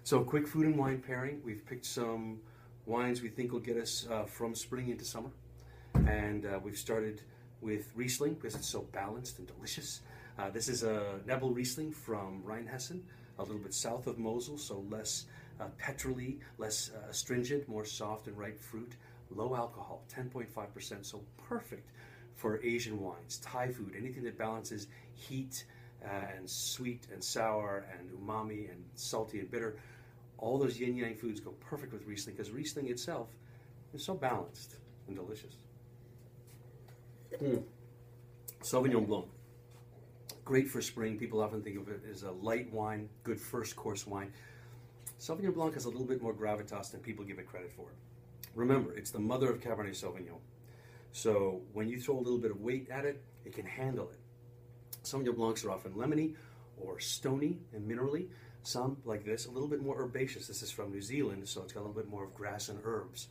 So, quick food and wine pairing. We've picked some wines we think will get us from spring into summer. And we've started with Riesling because it's so balanced and delicious. This is a Nebel Riesling from Rheinhessen, a little bit south of Mosel, so less petrol-y, less astringent, more soft and ripe fruit. Low alcohol, 10.5%, so perfect for Asian wines, Thai food, anything that balances heat and sweet and sour and umami and salty and bitter. All those yin-yang foods go perfect with Riesling because Riesling itself is so balanced and delicious. Sauvignon Blanc. Great for spring. People often think of it as a light wine, good first course wine. Sauvignon Blanc has a little bit more gravitas than people give it credit for. Remember, it's the mother of Cabernet Sauvignon. So when you throw a little bit of weight at it, it can handle it. Sauvignon Blancs are often lemony or stony and minerally. Some, like this, a little bit more herbaceous. This is from New Zealand, so it's got a little bit more of grass and herbs.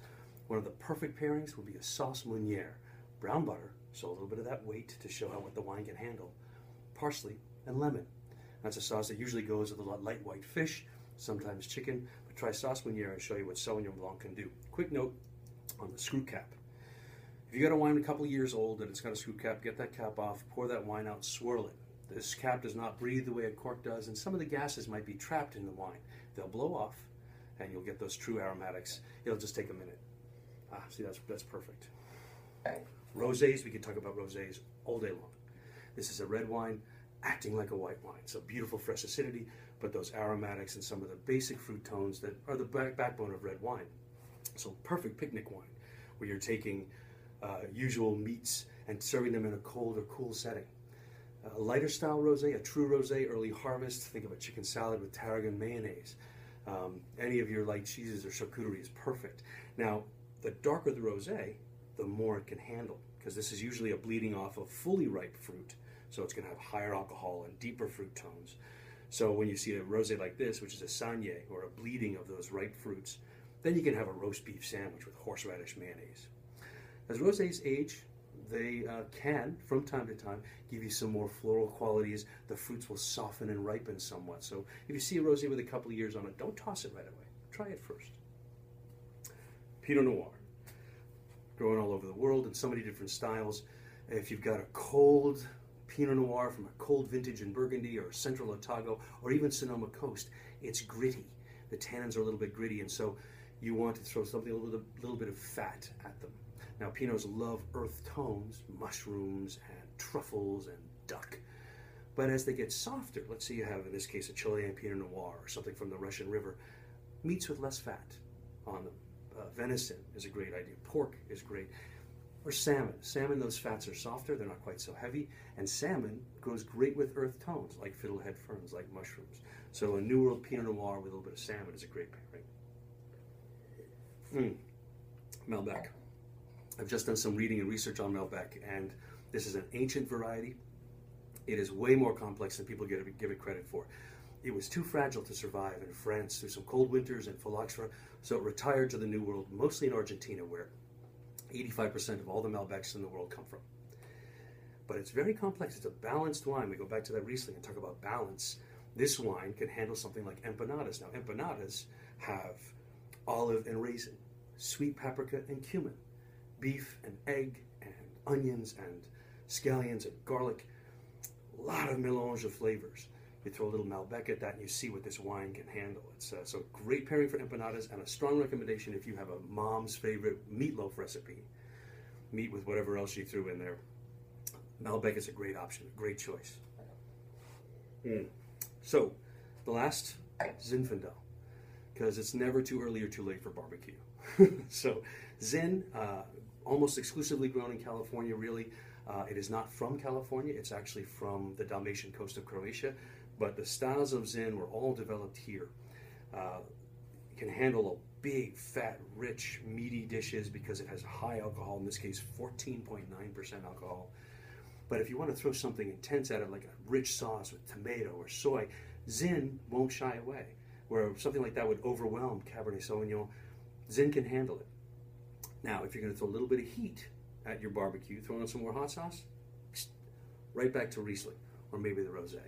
One of the perfect pairings would be a sauce meuniere. Brown butter, so a little bit of that weight to show what the wine can handle. Parsley and lemon. That's a sauce that usually goes with a lot light white fish, sometimes chicken, but try sauce meuniere and show you what Sauvignon Blanc can do. Quick note on the screw cap. If you got a wine a couple years old and it's got a screw cap, get that cap off, pour that wine out, swirl it. This cap does not breathe the way a cork does, and some of the gases might be trapped in the wine. They'll blow off, and you'll get those true aromatics. It'll just take a minute. See, that's perfect. Rosés, we could talk about rosés all day long. This is a red wine acting like a white wine. So beautiful fresh acidity, but those aromatics and some of the basic fruit tones that are the backbone of red wine. So perfect picnic wine, where you're taking usual meats and serving them in a cold or cool setting. A lighter style rosé, a true rosé, early harvest. Think of a chicken salad with tarragon mayonnaise. Any of your light cheeses or charcuterie is perfect. Now, the darker the rosé, the more it can handle, because this is usually a bleeding off of fully ripe fruit, so it's going to have higher alcohol and deeper fruit tones. So when you see a rosé like this, which is a saignée or a bleeding of those ripe fruits, then you can have a roast beef sandwich with horseradish mayonnaise. As rosés age, they can, from time to time, give you some more floral qualities. The fruits will soften and ripen somewhat. So if you see a rosé with a couple of years on it, don't toss it right away. Try it first. Pinot Noir. Growing all over the world in so many different styles. If you've got a cold Pinot Noir from a cold vintage in Burgundy or Central Otago or even Sonoma Coast, it's gritty. The tannins are a little bit gritty, and so you want to throw something a little bit of fat at them. Now, Pinots love earth tones, mushrooms and truffles and duck. But as they get softer, let's say you have, in this case, a Chilean Pinot Noir or something from the Russian River, meats with less fat on them. Venison is a great idea. Pork is great. Or salmon. Salmon, those fats are softer. They're not quite so heavy. And salmon goes great with earth tones, like fiddlehead ferns, like mushrooms. So a New World Pinot Noir with a little bit of salmon is a great pairing. Malbec. I've just done some reading and research on Malbec, and this is an ancient variety. It is way more complex than people give it credit for. It was too fragile to survive in France through some cold winters and phylloxera, so it retired to the New World, mostly in Argentina, where 85% of all the Malbecs in the world come from. But it's very complex. It's a balanced wine. We go back to that Riesling and talk about balance. This wine can handle something like empanadas. Now, empanadas have olive and raisin, sweet paprika and cumin, beef and egg and onions and scallions and garlic. A lot of melange of flavors. You throw a little Malbec at that and you see what this wine can handle. It's so great pairing for empanadas, and a strong recommendation if you have a mom's favorite meatloaf recipe. Meat with whatever else you threw in there. Malbec is a great option, a great choice. So, the last, Zinfandel, because it's never too early or too late for barbecue. So, Zin, almost exclusively grown in California, really. It is not from California, it's actually from the Dalmatian coast of Croatia, but the styles of Zin were all developed here. It can handle a big, fat, rich, meaty dishes because it has high alcohol, in this case 14.9% alcohol. But if you want to throw something intense at it, like a rich sauce with tomato or soy, Zin won't shy away. Where something like that would overwhelm Cabernet Sauvignon, Zin can handle it. Now, if you're going to throw a little bit of heat at your barbecue, throw in some more hot sauce, right back to Riesling, or maybe the Rosé.